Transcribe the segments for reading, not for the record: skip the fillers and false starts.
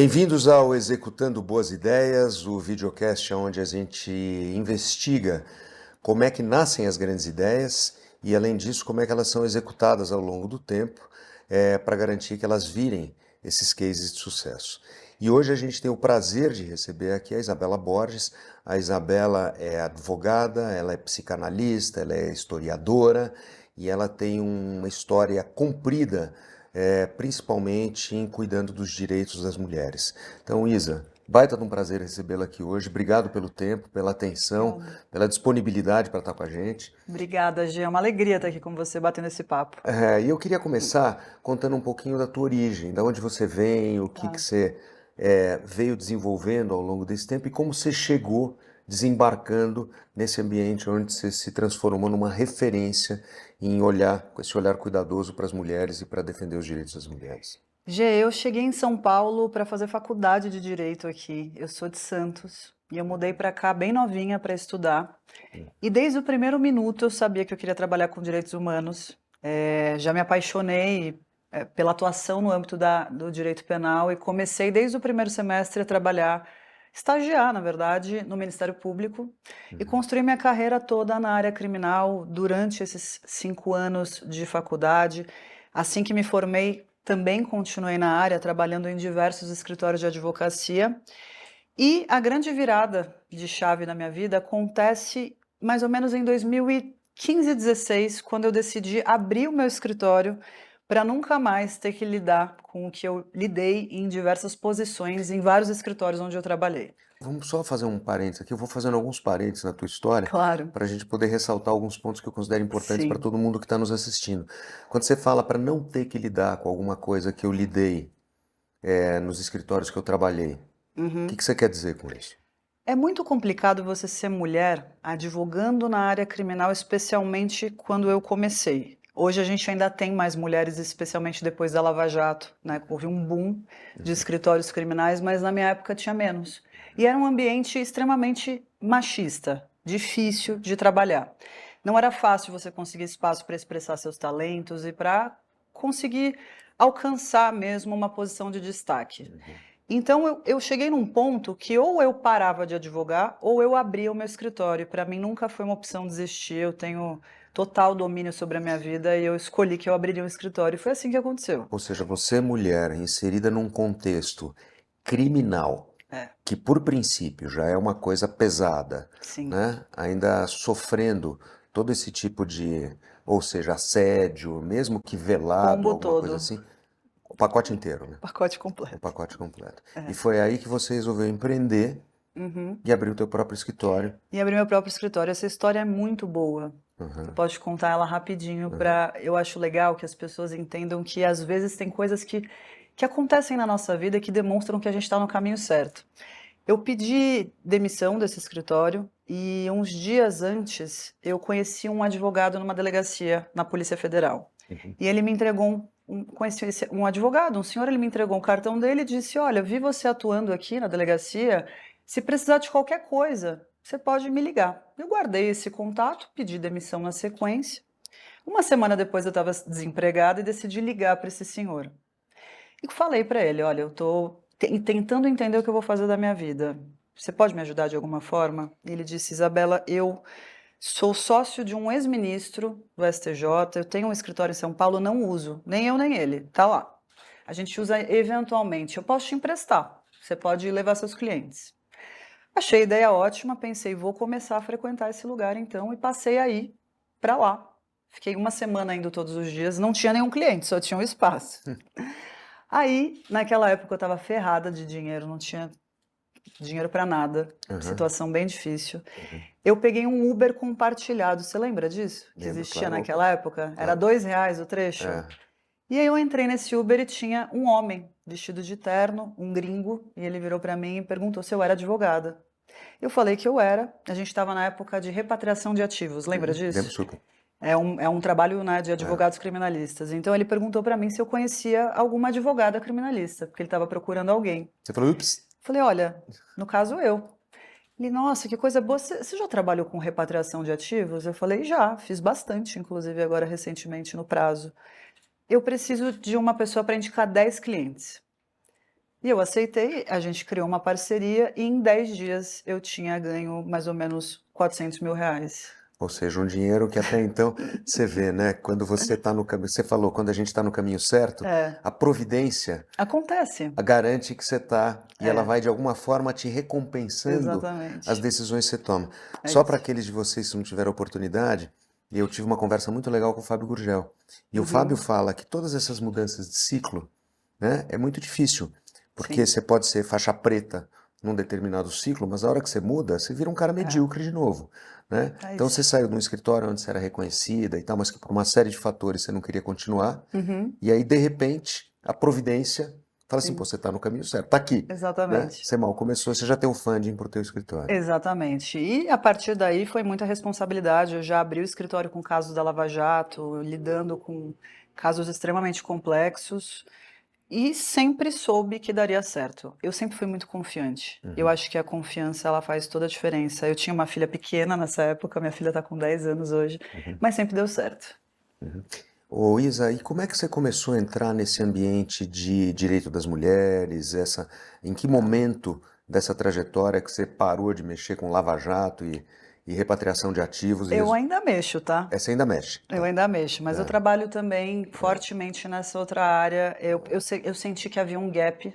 Bem-vindos ao Executando Boas Ideias, o videocast onde a gente investiga como é que nascem as grandes ideias e, além disso, como é que elas são executadas ao longo do tempo para garantir que elas virem esses cases de sucesso. E hoje a gente tem o prazer de receber aqui a Isabela Borges. A Isabela é advogada, ela é psicanalista, ela é historiadora e ela tem uma história comprida principalmente em cuidando dos direitos das mulheres. Então, Isa, baita de um prazer recebê-la aqui hoje. Obrigado pelo tempo, pela atenção, Obrigada. pela disponibilidade para estar com a gente. Obrigada, Gê. É uma alegria estar aqui com você, batendo esse papo. E eu queria começar contando um pouquinho da tua origem, da onde você vem, o que Tá. que você veio desenvolvendo ao longo desse tempo e como você chegou desembarcando nesse ambiente onde você se transformou numa referência em olhar, com esse olhar cuidadoso para as mulheres e para defender os direitos das mulheres. Gê, eu cheguei em São Paulo para fazer faculdade de Direito aqui. Eu sou de Santos e eu mudei para cá bem novinha para estudar. E desde o primeiro minuto eu sabia que eu queria trabalhar com direitos humanos. Já me apaixonei pela atuação no âmbito do direito penal e comecei desde o primeiro semestre a trabalhar, estagiar, na verdade, no Ministério Público e construí minha carreira toda na área criminal durante esses 5 anos de faculdade. Assim que me formei, também continuei na área, trabalhando em diversos escritórios de advocacia. E a grande virada de chave na minha vida acontece mais ou menos em 2015, 16, quando eu decidi abrir o meu escritório para nunca mais ter que lidar com o que eu lidei em diversas posições em vários escritórios onde eu trabalhei. Vamos só fazer um parênteses aqui. Eu vou fazendo alguns parênteses na tua história Claro, para a gente poder ressaltar alguns pontos que eu considero importantes para sim. todo mundo que está nos assistindo. Quando você fala para não ter que lidar com alguma coisa que eu lidei nos escritórios que eu trabalhei, o que Uhum. que você quer dizer com isso? É muito complicado você ser mulher advogando na área criminal, especialmente quando eu comecei. Hoje a gente ainda tem mais mulheres, especialmente depois da Lava Jato, né? Houve um boom de escritórios criminais, mas na minha época tinha menos. E era um ambiente extremamente machista, difícil de trabalhar. Não era fácil você conseguir espaço para expressar seus talentos e para conseguir alcançar mesmo uma posição de destaque. Então eu cheguei num ponto que ou eu parava de advogar ou eu abria o meu escritório. Para mim nunca foi uma opção desistir. Eu tenho total domínio sobre a minha vida e eu escolhi que eu abriria um escritório. E foi assim que aconteceu. Ou seja, você, mulher, inserida num contexto criminal, É, que por princípio já é uma coisa pesada, sim. né? Ainda sofrendo todo esse tipo de, ou seja, assédio, mesmo que velado, Combo alguma coisa todo, assim, o pacote inteiro, né? pacote O completo. pacote completo. E É. foi aí que você resolveu empreender Uhum. e abrir o teu próprio escritório. E abri meu próprio escritório. Essa história é muito boa. Eu Uhum, posso te contar ela rapidinho uhum, para eu acho legal que as pessoas entendam que às vezes tem coisas que acontecem na nossa vida que demonstram que a gente está no caminho certo. Eu pedi demissão desse escritório e uns dias antes eu conheci um advogado numa delegacia na Polícia Federal. uhum. E ele me entregou conheci um advogado, um senhor, ele me entregou um cartão dele e disse: Olha, vi você atuando aqui na delegacia, se precisar de qualquer coisa, você pode me ligar. Eu guardei esse contato, pedi demissão na sequência. Uma semana depois eu estava desempregada e decidi ligar para esse senhor. E falei para ele: Olha, eu estou tentando entender o que eu vou fazer da minha vida. Você pode me ajudar de alguma forma? E ele disse: Isabela, eu sou sócio de um ex-ministro do STJ, eu tenho um escritório em São Paulo, não uso, nem eu nem ele, tá lá. A gente usa eventualmente, eu posso te emprestar, você pode levar seus clientes. Achei a ideia ótima, pensei, vou começar a frequentar esse lugar então, e passei aí para lá. Fiquei uma semana indo todos os dias, não tinha nenhum cliente, só tinha um espaço. Aí, naquela época eu estava ferrada de dinheiro, não tinha dinheiro para nada, Uhum, situação bem difícil. uhum. Eu peguei um Uber compartilhado, você lembra disso? Que Lembro, existia claro, opa, naquela época? Era claro. R$ 2 o trecho. É, E aí eu entrei nesse Uber e tinha um homem vestido de terno, um gringo, e ele virou para mim e perguntou se eu era advogada. Eu falei que eu era, a gente estava na época de repatriação de ativos, lembra lembro disso? super. É um trabalho, né, de É. advogados criminalistas. Então ele perguntou para mim se eu conhecia alguma advogada criminalista, porque ele estava procurando alguém. Você falou, ups, Falei, olha, no caso eu. Ele, nossa, que coisa boa. Você já trabalhou com repatriação de ativos? Eu falei, já, fiz bastante, inclusive agora recentemente no prazo. Eu preciso de uma pessoa para indicar 10 clientes. E eu aceitei, a gente criou uma parceria e em 10 dias eu tinha ganho mais ou menos R$ 400.000. Ou seja, um dinheiro que até então você vê, né? Quando você está no caminho, você falou, quando a gente está no caminho certo, É, a providência acontece. garante que você está e ela É, vai de alguma forma te recompensando as exatamente. decisões que você toma. É Só para isso. aqueles de vocês que não tiveram oportunidade, eu tive uma conversa muito legal com o Fábio Gurgel. E o Fábio Uhum, fala que todas essas mudanças de ciclo, né, é muito difícil, porque sim, você pode ser faixa preta num determinado ciclo, mas a hora que você muda, você vira um cara é, medíocre de novo, né? é Então você isso. saiu de um escritório onde você era reconhecida e tal, mas que por uma série de fatores você não queria continuar, Uhum, e aí de repente a providência fala assim, pô, sim, você está no caminho certo, tá aqui, né? exatamente. Você mal começou, você já tem um funding para o teu escritório. Exatamente. E a partir daí foi muita responsabilidade. Eu já abri o escritório com casos da Lava Jato, lidando com casos extremamente complexos e sempre soube que daria certo. Eu sempre fui muito confiante. Eu Uhum, acho que a confiança ela faz toda a diferença. Eu tinha uma filha pequena nessa época, minha filha está com 10 anos hoje, uhum, mas sempre deu certo. uhum. Ô Isa, e como é que você começou a entrar nesse ambiente de direito das mulheres? Em que momento dessa trajetória que você parou de mexer com Lava Jato e repatriação de ativos Eu ainda mexo, tá? essa ainda mexe, Eu tá? ainda mexo, mas eu É, trabalho também fortemente nessa outra área. Eu senti que havia um gap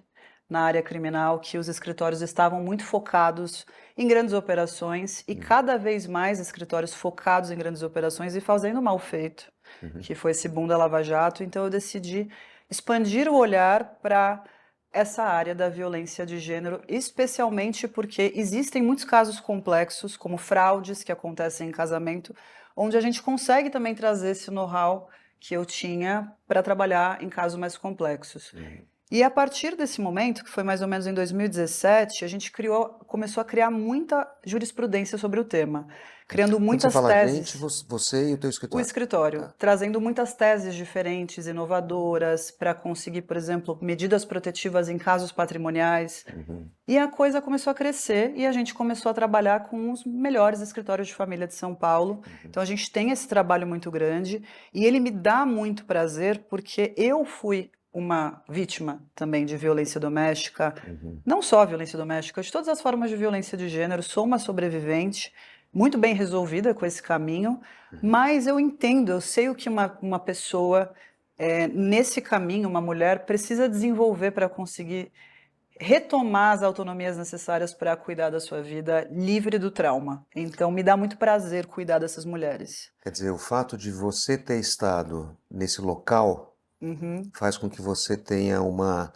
na área criminal, que os escritórios estavam muito focados em grandes operações e uhum, cada vez mais escritórios focados em grandes operações e fazendo mal feito, uhum, que foi esse boom da Lava Jato. Então eu decidi expandir o olhar para essa área da violência de gênero, especialmente porque existem muitos casos complexos, como fraudes que acontecem em casamento, onde a gente consegue também trazer esse know-how que eu tinha para trabalhar em casos mais complexos. uhum. E a partir desse momento, que foi mais ou menos em 2017, a gente começou a criar muita jurisprudência sobre o tema, criando Quando você muitas fala gente, teses. você e o teu O escritório. escritório, Tá. trazendo muitas teses diferentes, inovadoras, para conseguir, por exemplo, medidas protetivas em casos patrimoniais. Uhum, E a coisa começou a crescer e a gente começou a trabalhar com os melhores escritórios de família de São Paulo. uhum, Então a gente tem esse trabalho muito grande e ele me dá muito prazer porque eu fui uma vítima também de violência doméstica, uhum. não só violência doméstica, de todas as formas de violência de gênero. Sou uma sobrevivente, muito bem resolvida com esse caminho, Uhum. mas eu entendo, eu sei o que uma pessoa nesse caminho, uma mulher, precisa desenvolver para conseguir retomar as autonomias necessárias para cuidar da sua vida livre do trauma. Então, me dá muito prazer cuidar dessas mulheres. Quer dizer, o fato de você ter estado nesse local Uhum, faz com que você tenha uma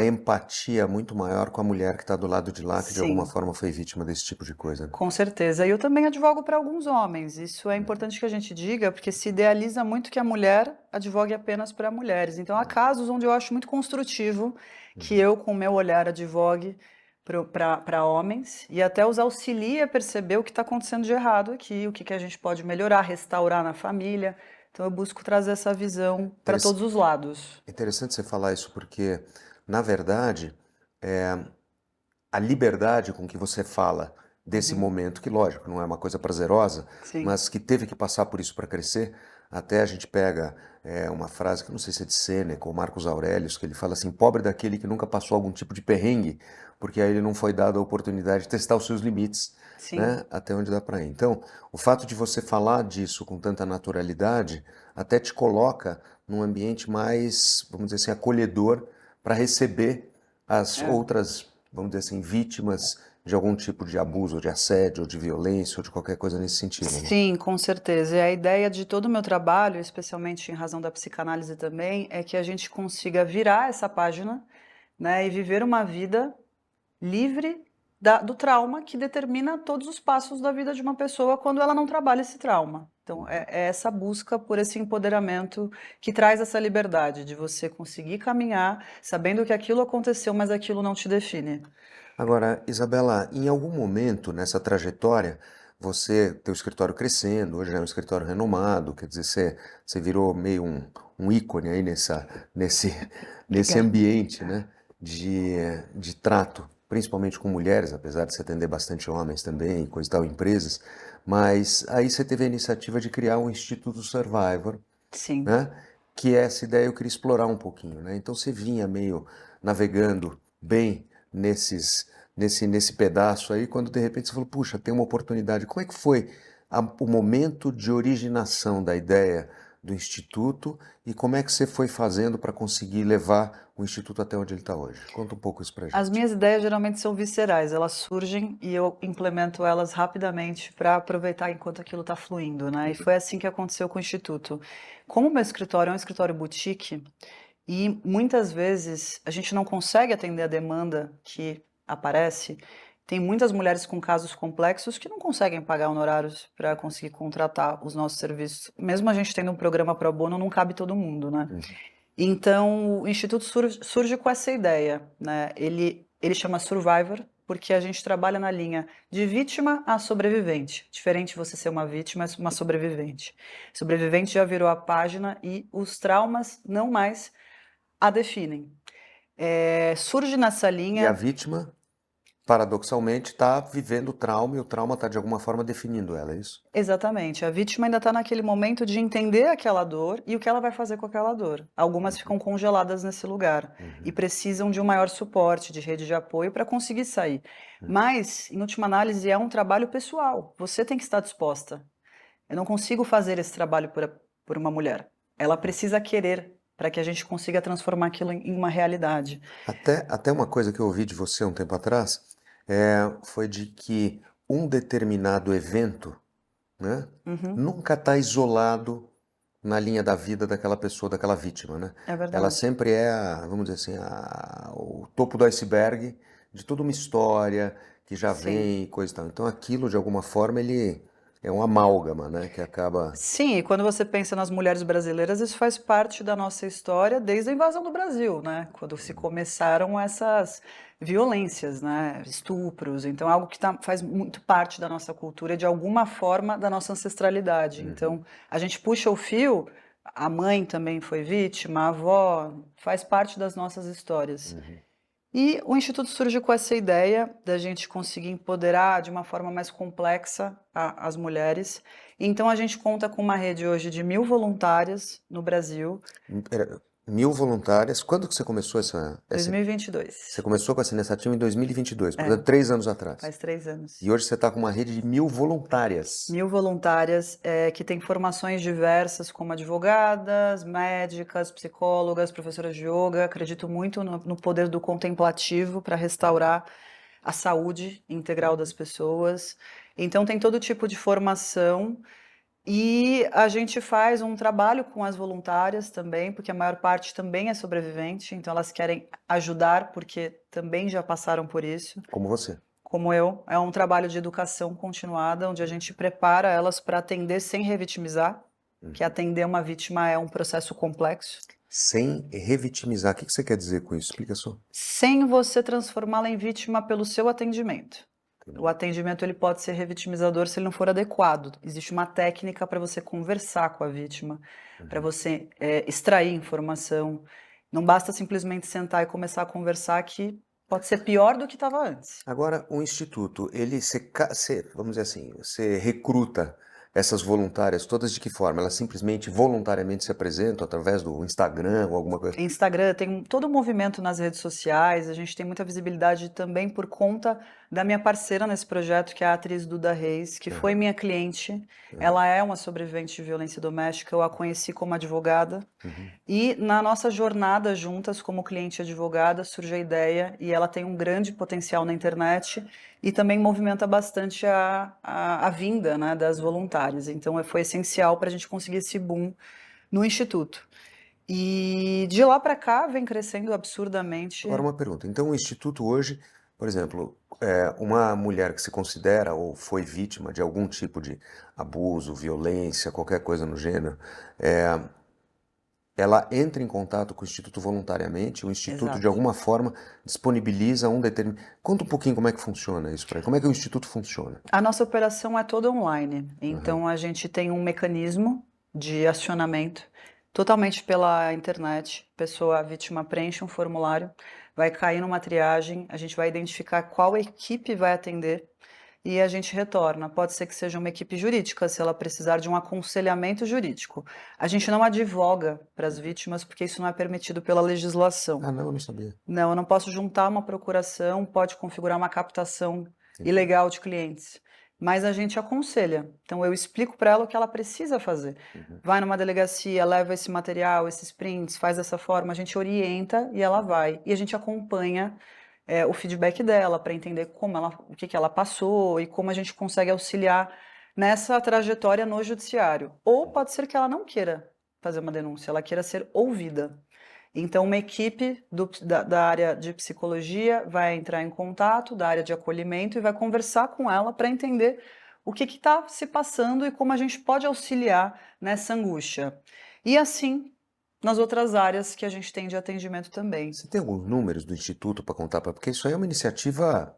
empatia muito maior com a mulher que está do lado de lá, que de alguma sim, forma foi vítima desse tipo de coisa, né? com certeza. E eu também advogo para alguns homens. Isso é importante que a gente diga, porque se idealiza muito que a mulher advogue apenas para mulheres. Então, há casos onde eu acho muito construtivo que Uhum. eu, com o meu olhar, advogue para homens e até os auxilie a perceber o que está acontecendo de errado aqui, o que, que a gente pode melhorar, restaurar na família. Então, eu busco trazer essa visão para Interes- todos os lados. Interessante você falar isso, porque, na verdade, a liberdade com que você fala desse Uhum, momento, que lógico, não é uma coisa prazerosa, sim, mas que teve que passar por isso para crescer. Até a gente pega uma frase que eu não sei se é de Sêneca ou Marcos Aurelius, que ele fala assim: pobre daquele que nunca passou algum tipo de perrengue, porque aí ele não foi dado a oportunidade de testar os seus limites, sim, né, até onde dá para ir. Então, o fato de você falar disso com tanta naturalidade até te coloca num ambiente mais, vamos dizer assim, acolhedor para receber as é. outras, vamos dizer assim, vítimas de algum tipo de abuso, ou de assédio, ou de violência, ou de qualquer coisa nesse sentido, né? Sim, com certeza. E a ideia de todo o meu trabalho, especialmente em razão da psicanálise também, é que a gente consiga virar essa página, né, e viver uma vida livre do trauma que determina todos os passos da vida de uma pessoa quando ela não trabalha esse trauma. Então, é essa busca por esse empoderamento que traz essa liberdade de você conseguir caminhar sabendo que aquilo aconteceu, mas aquilo não te define. Agora, Isabela, em algum momento nessa trajetória, você, teu escritório crescendo, hoje é um escritório renomado, quer dizer, você virou meio um ícone aí nesse, nesse Obrigada. ambiente, né, de, de trato, principalmente com mulheres, apesar de você atender bastante homens também, coisa e tal, empresas, mas aí você teve a iniciativa de criar o Instituto Survivor, Sim. né? Que essa ideia eu queria explorar um pouquinho, né? Então você vinha meio navegando bem nesse pedaço aí, quando de repente você falou, puxa, tem uma oportunidade. Como é que foi o momento de originação da ideia do Instituto e como é que você foi fazendo para conseguir levar o Instituto até onde ele está hoje? Conta um pouco isso para As gente. minhas ideias geralmente são viscerais, elas surgem e eu implemento elas rapidamente para aproveitar enquanto aquilo está fluindo, né? E foi assim que aconteceu com o Instituto. Como o meu escritório é um escritório boutique, e muitas vezes a gente não consegue atender a demanda que aparece. Tem muitas mulheres com casos complexos que não conseguem pagar honorários para conseguir contratar os nossos serviços. Mesmo a gente tendo um programa pro bono, não cabe todo mundo, né? Uhum. Então, o Instituto surge com essa ideia, né? Ele chama Survivor, porque a gente trabalha na linha de vítima a sobrevivente. Diferente de você ser uma vítima, é uma sobrevivente. Sobrevivente já virou a página e os traumas não mais a definem. Surge nessa E a linha, vítima, paradoxalmente, está vivendo o trauma e o trauma está de alguma forma definindo ela, é isso? exatamente, a vítima ainda está naquele momento de entender aquela dor e o que ela vai fazer com aquela dor. Algumas ficam congeladas nesse lugar e Uhum. precisam de um maior suporte, de rede de apoio para conseguir sair. Uhum. Mas, em última análise, é um trabalho pessoal. Você tem que estar disposta. Eu não consigo fazer esse trabalho por uma mulher. Ela precisa querer para que a gente consiga transformar aquilo em uma realidade. Até uma coisa que eu ouvi de você um tempo atrás foi de que um determinado evento, né, Uhum, nunca está isolado na linha da vida daquela pessoa, daquela vítima, né? é Ela verdade. sempre é, vamos dizer assim, o topo do iceberg de toda uma história que já Sim. vem e coisa e tal. Então aquilo, de alguma forma, ele é um amálgama, né, que acaba... Sim, e quando você pensa nas mulheres brasileiras, isso faz parte da nossa história desde a invasão do Brasil, né? Quando se começaram essas violências, né? Estupros. Então, é algo que faz muito parte da nossa cultura, de alguma forma, da nossa ancestralidade. Uhum, Então, a gente puxa o fio, a mãe também foi vítima, a avó, faz parte das nossas histórias. uhum. E o Instituto surge com essa ideia da gente conseguir empoderar de uma forma mais complexa as mulheres. Então, a gente conta com uma rede hoje de 1.000 voluntárias no Brasil, Pera, 1.000 voluntárias. Quando que você começou essa... Você 2022. começou com essa iniciativa em 2022, É, portanto, 3 anos atrás. faz 3 anos. E hoje você está com uma rede de 1.000 voluntárias. 1.000 voluntárias que têm formações diversas, como advogadas, médicas, psicólogas, professoras de yoga. Acredito muito no poder do contemplativo para restaurar a saúde integral das pessoas. Então, tem todo tipo de formação. E a gente faz um trabalho com as voluntárias também, porque a maior parte também é sobrevivente, então elas querem ajudar porque também já passaram por isso, Como você. como eu. É um trabalho de educação continuada, onde a gente prepara elas para atender sem revitimizar, que Uhum. atender uma vítima é um processo complexo, Sem revitimizar. O que você quer dizer com isso? Explica só. sem você transformá-la em vítima pelo seu atendimento. O atendimento ele pode ser revitimizador se ele não for adequado. Existe uma técnica para você conversar com a vítima, para Uhum. você extrair informação. Não basta simplesmente sentar e começar a conversar, que pode ser pior do que estava antes. Agora, o instituto, vamos dizer assim, você recruta essas voluntárias todas de que forma? Elas simplesmente voluntariamente se apresentam através do Instagram ou alguma coisa? Instagram tem todo um movimento nas redes sociais, a gente tem muita visibilidade também por conta da minha parceira nesse projeto, que é a atriz Duda Reis, que foi Aham, minha cliente. aham, Ela é uma sobrevivente de violência doméstica, eu a conheci como advogada. uhum. E na nossa jornada juntas, como cliente e advogada, surge a ideia e ela tem um grande potencial na internet e também movimenta bastante a vinda, né, das voluntárias. Então foi essencial para a gente conseguir esse boom no Instituto. E de lá para cá vem crescendo Agora absurdamente. uma pergunta. Então, o instituto hoje, por exemplo, uma mulher que se considera ou foi vítima de algum tipo de abuso, violência, qualquer coisa no gênero, é, ela entra em contato com o Instituto voluntariamente, o Instituto de Exato. alguma forma disponibiliza um determinado... Conta um pouquinho como é que funciona isso para como é que o Instituto funciona. A nossa operação é toda online, Aham, então a gente tem um mecanismo de acionamento totalmente pela internet. A vítima preenche um formulário, vai cair numa triagem, a gente vai identificar qual equipe vai atender. e a gente retorna. Pode ser que seja uma equipe jurídica, se ela precisar de um aconselhamento jurídico. A gente não advoga para as vítimas, porque isso não é permitido pela legislação. Ah, não, eu não sabia. Não, eu não posso juntar uma procuração, pode configurar uma captação Entendi. ilegal de clientes, mas a gente aconselha. Então eu explico para ela o que ela precisa fazer. Vai numa delegacia, leva esse material, esses prints, faz dessa forma, a gente orienta e ela vai. E a gente acompanha o feedback dela para entender como ela, o que ela passou e como a gente consegue auxiliar nessa trajetória no judiciário. Ou pode ser que ela não queira fazer uma denúncia, ela queira ser ouvida. Então, uma equipe da área de psicologia vai entrar em contato, da área de acolhimento, e vai conversar com ela para entender o que está se passando e como a gente pode auxiliar nessa angústia. E assim, nas outras áreas que a gente tem de atendimento também. Você tem alguns números do Instituto para contar? Porque isso aí é uma iniciativa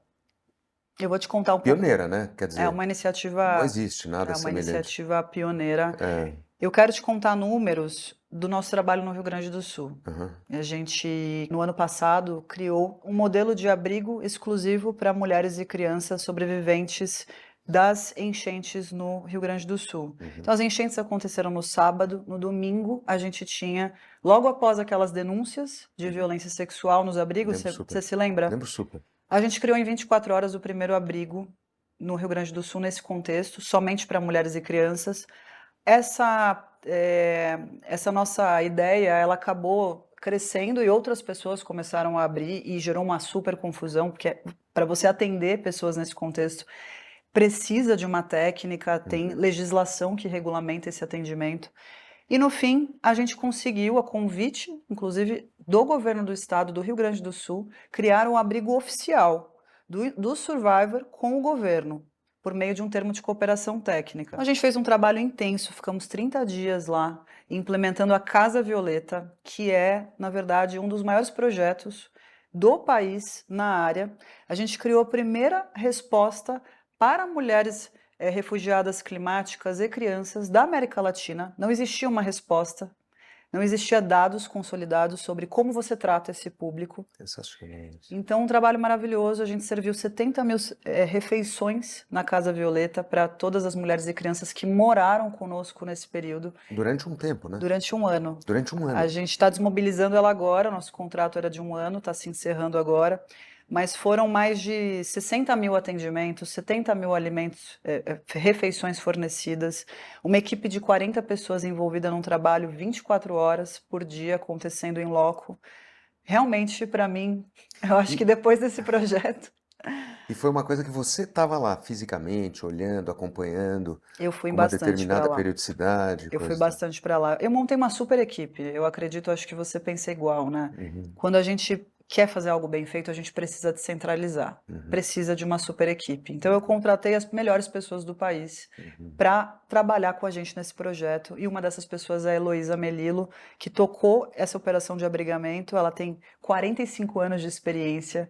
Eu vou te contar um pouco. pioneira, né? Quer É dizer, uma não iniciativa, existe nada semelhante. iniciativa pioneira. É, Eu quero te contar números do nosso trabalho no Rio Grande do Sul. aham. A gente, no ano passado, criou um modelo de abrigo exclusivo para mulheres e crianças sobreviventes das enchentes no Rio Grande do Sul. Então, as enchentes aconteceram no sábado, no domingo a gente tinha, logo após aquelas denúncias de violência sexual nos abrigos, Lembro super. você se lembra? Lembro super. A gente criou em 24 horas o primeiro abrigo no Rio Grande do Sul nesse contexto, somente para mulheres e crianças. Essa nossa ideia, ela acabou crescendo e outras pessoas começaram a abrir e gerou uma super confusão, porque para você atender pessoas nesse contexto, precisa de uma técnica, tem legislação que regulamenta esse atendimento. E no fim, a gente conseguiu, a convite, inclusive, do governo do estado do Rio Grande do Sul, criar um abrigo oficial do Survivor com o governo, por meio de um termo de cooperação técnica. A gente fez um trabalho intenso, ficamos 30 dias lá, implementando a Casa Violeta, que é, na verdade, um dos maiores projetos do país na área. A gente criou a primeira resposta para mulheres refugiadas climáticas e crianças da América Latina. Não existia uma resposta, não existia dados consolidados sobre como você trata esse público. Sensacional. Então, um trabalho maravilhoso. A gente serviu 70 mil refeições na Casa Violeta para todas as mulheres e crianças que moraram conosco nesse período. Durante um tempo, né? Durante um ano. Durante um ano. A gente está desmobilizando ela agora, nosso contrato era de um ano, está se encerrando agora. Mas foram mais de 60 mil atendimentos, 70 mil alimentos, refeições fornecidas, uma equipe de 40 pessoas envolvida num trabalho 24 horas por dia, acontecendo em loco. Realmente, para mim, eu acho que depois desse projeto... E foi uma coisa que você estava lá, fisicamente, olhando, acompanhando, Eu fui com uma bastante para determinada lá. periodicidade, Eu fui coisa e tal. bastante para lá. Eu montei uma super equipe. Eu acredito, acho que você pensa igual, né? Quando a gente quer fazer algo bem feito, a gente precisa descentralizar. Precisa de uma super equipe. Então eu contratei as melhores pessoas do país para trabalhar com a gente nesse projeto. E uma dessas pessoas é a Heloísa Melilo, que tocou essa operação de abrigamento. Ela tem 45 anos de experiência.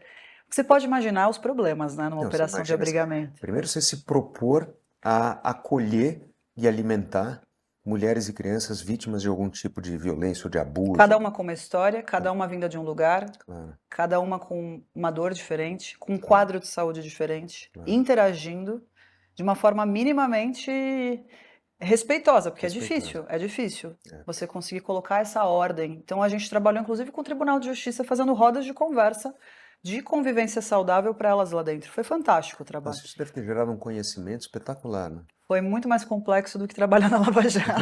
Você pode imaginar os problemas, né, numa Não, você operação de imagina, abrigamento. primeiro você se propor a acolher e alimentar mulheres e crianças vítimas de algum tipo de violência ou de abuso. Cada uma com uma história, cada uma vinda de um lugar, Claro. cada uma com uma dor diferente, com um quadro de saúde diferente, interagindo de uma forma minimamente respeitosa, porque Respeitosa. é difícil você conseguir colocar essa ordem. Então a gente trabalhou inclusive com o Tribunal de Justiça fazendo rodas de conversa de convivência saudável para elas lá dentro. Foi fantástico o trabalho. Nossa, isso deve ter gerado um conhecimento espetacular, né? Foi muito mais complexo do que trabalhar na Lava Jato.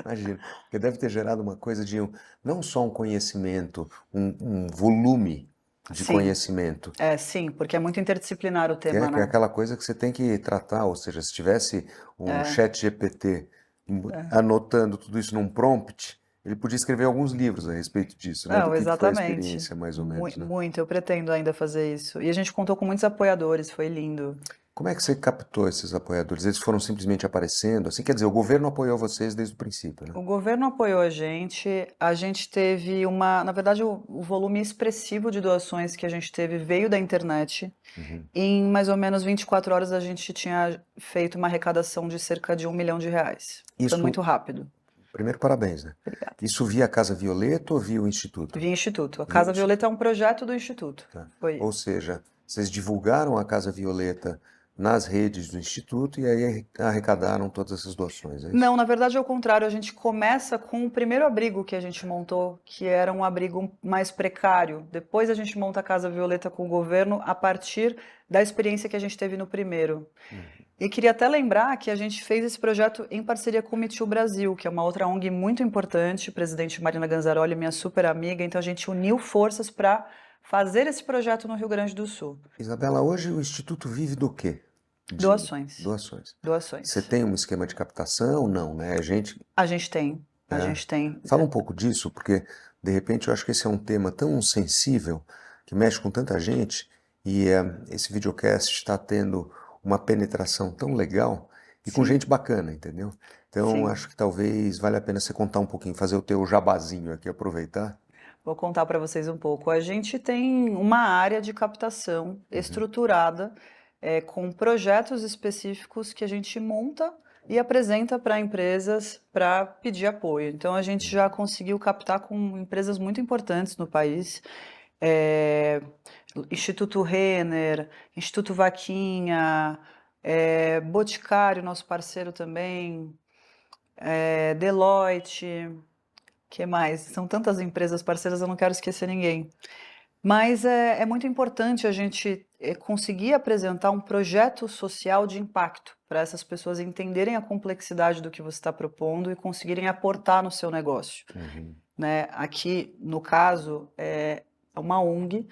Imagina, porque deve ter gerado uma coisa de não só um conhecimento, um volume de Sim. conhecimento, Sim, porque é muito interdisciplinar o que tema, é né? aquela coisa que você tem que tratar, ou seja, se tivesse um chat GPT anotando tudo isso num prompt, ele podia escrever alguns livros a respeito disso, né? Não, Do que foi a exatamente. experiência, mais ou menos, né? Muito, eu pretendo ainda fazer isso. E a gente contou com muitos apoiadores, foi lindo. Como é que você captou esses apoiadores? Eles foram simplesmente aparecendo, assim? Quer dizer, o governo apoiou vocês desde o princípio, né? O governo apoiou a gente teve na verdade, o volume expressivo de doações que a gente teve veio da internet. Em mais ou menos 24 horas a gente tinha feito uma arrecadação de cerca de R$1 milhão. Foi Isso, muito rápido. primeiro, parabéns, né? Obrigada. Isso via Casa Violeta ou via o Instituto? Via Instituto. A Casa Violeta é um projeto do Instituto. Tá. Foi. Ou seja, vocês divulgaram a Casa Violeta nas redes do Instituto e aí arrecadaram todas essas doações, é isso? Não, na verdade é o contrário, a gente começa com o primeiro abrigo que a gente montou, que era um abrigo mais precário. Depois a gente monta a Casa Violeta com o governo a partir da experiência que a gente teve no primeiro. E queria até lembrar que a gente fez esse projeto em parceria com o Me Too Brasil, que é uma outra ONG muito importante, presidente Marina Ganzaroli, minha super amiga, então a gente uniu forças para fazer esse projeto no Rio Grande do Sul. Isabela, hoje o Instituto vive do quê? De Doações. doações. Você Doações. tem um esquema de captação? Não, né? A gente tem, a É. gente tem. Fala um pouco disso, porque de repente eu acho que esse é um tema tão sensível, que mexe com tanta gente, e esse videocast está tendo uma penetração tão legal e com Sim. gente bacana, entendeu? Então Sim. acho que talvez valha a pena você contar um pouquinho, fazer o teu jabazinho aqui, aproveitar. Vou contar para vocês um pouco. A gente tem uma área de captação estruturada, com projetos específicos que a gente monta e apresenta para empresas para pedir apoio. Então, a gente já conseguiu captar com empresas muito importantes no país, Instituto Renner, Instituto Vaquinha, Boticário, nosso parceiro também, Deloitte. Que mais? São tantas empresas parceiras, eu não quero esquecer ninguém. Mas é muito importante a gente conseguir apresentar um projeto social de impacto para essas pessoas entenderem a complexidade do que você está propondo e conseguirem aportar no seu negócio. Né? Aqui, no caso, é uma ONG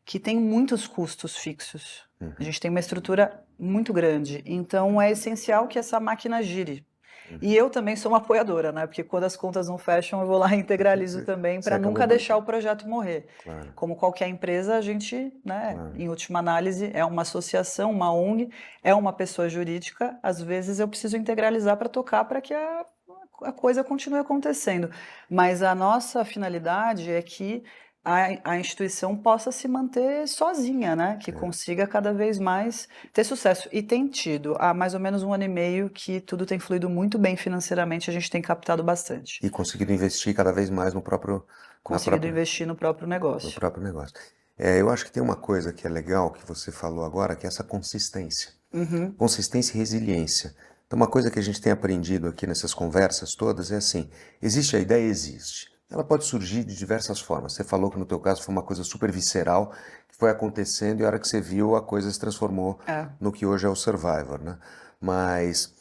que tem muitos custos fixos. A gente tem uma estrutura muito grande, então é essencial que essa máquina gire. E eu também sou uma apoiadora, né? Porque quando as contas não fecham, eu vou lá e integralizo também Você para acabou nunca deixar o bancando. projeto morrer. Claro, Como qualquer empresa, a gente, né, claro. em última análise, é uma associação, uma ONG, é uma pessoa jurídica. Às vezes eu preciso integralizar para tocar para que a coisa continue acontecendo. Mas a nossa finalidade é que a instituição possa se manter sozinha, né? Que consiga cada vez mais ter sucesso. E tem tido, há mais ou menos 1 ano e meio que tudo tem fluído muito bem financeiramente, a gente tem captado bastante. E conseguido investir cada vez mais Conseguido investir no próprio no negócio. próprio negócio. Eu acho que tem uma coisa que é legal que você falou agora, que é essa consistência. Consistência e resiliência. Então, uma coisa que a gente tem aprendido aqui nessas conversas todas é assim: existe a ideia, existe. Ela pode surgir de diversas formas. Você falou que no teu caso foi uma coisa super visceral, que foi acontecendo e a hora que você viu a coisa se transformou no que hoje é o Survivor, né? Mas,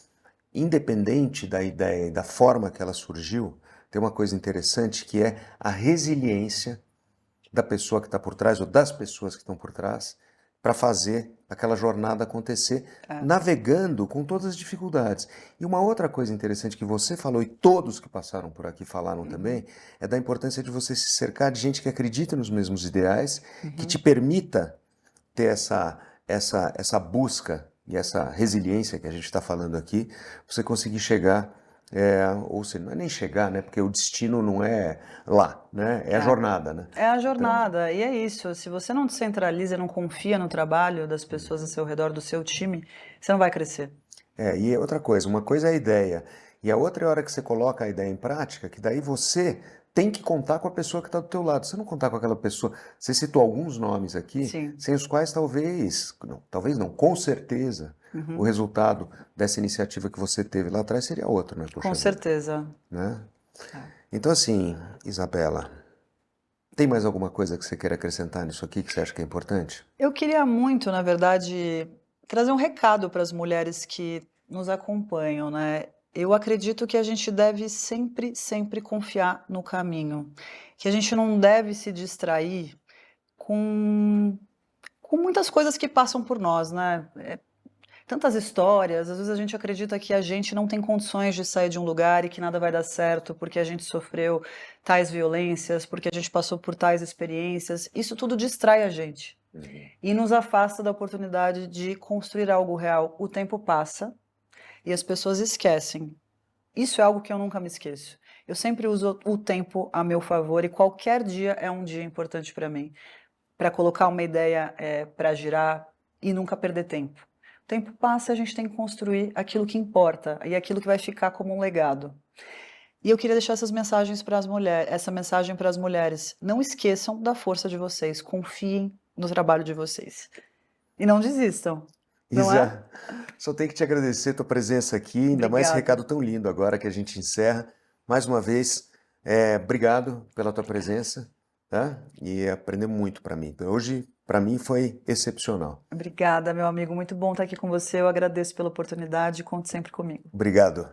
independente da ideia e da forma que ela surgiu, tem uma coisa interessante que é a resiliência da pessoa que está por trás ou das pessoas que estão por trás para fazer aquela jornada acontecer, navegando com todas as dificuldades. E uma outra coisa interessante que você falou e todos que passaram por aqui falaram também, é da importância de você se cercar de gente que acredita nos mesmos ideais, que te permita ter essa busca e essa resiliência que a gente está falando aqui, você conseguir chegar, ou seja, não é nem chegar, né? Porque o destino não é lá, né? É a jornada, né? É a jornada, e é isso. Se você não descentraliza, não confia no trabalho das pessoas ao seu redor, do seu time, você não vai crescer. E outra coisa, uma coisa é a ideia, e a outra é a hora que você coloca a ideia em prática, que daí você tem que contar com a pessoa que está do teu lado. Se você não contar com aquela pessoa, você citou alguns nomes aqui, Sim. sem os quais talvez não, com certeza, o resultado dessa iniciativa que você teve lá atrás seria outro, né? Puxa Com vida, certeza. né? Então assim, Isabela, tem mais alguma coisa que você queira acrescentar nisso aqui que você acha que é importante? Eu queria muito, na verdade, trazer um recado para as mulheres que nos acompanham, né? Eu acredito que a gente deve sempre, sempre confiar no caminho, que a gente não deve se distrair com, com muitas coisas que passam por nós, né? Tantas histórias, às vezes a gente acredita que a gente não tem condições de sair de um lugar e que nada vai dar certo porque a gente sofreu tais violências, porque a gente passou por tais experiências. Isso tudo distrai a gente e nos afasta da oportunidade de construir algo real. O tempo passa e as pessoas esquecem. Isso é algo que eu nunca me esqueço. Eu sempre uso o tempo a meu favor e qualquer dia é um dia importante para mim, para colocar uma ideia para girar e nunca perder tempo. O tempo passa e a gente tem que construir aquilo que importa e aquilo que vai ficar como um legado. E eu queria deixar essas mensagens para as mulheres, essa mensagem para as mulheres. Não esqueçam da força de vocês, confiem no trabalho de vocês. E não desistam. não é? Isa, só tenho que te agradecer tua presença aqui, ainda mais esse Obrigada. recado tão lindo agora que a gente encerra. Mais uma vez, obrigado pela tua presença, tá? E aprendeu muito para mim. Então, hoje, para mim, foi excepcional. Obrigada, meu amigo. Muito bom estar aqui com você. Eu agradeço pela oportunidade. Conte sempre comigo. Obrigado.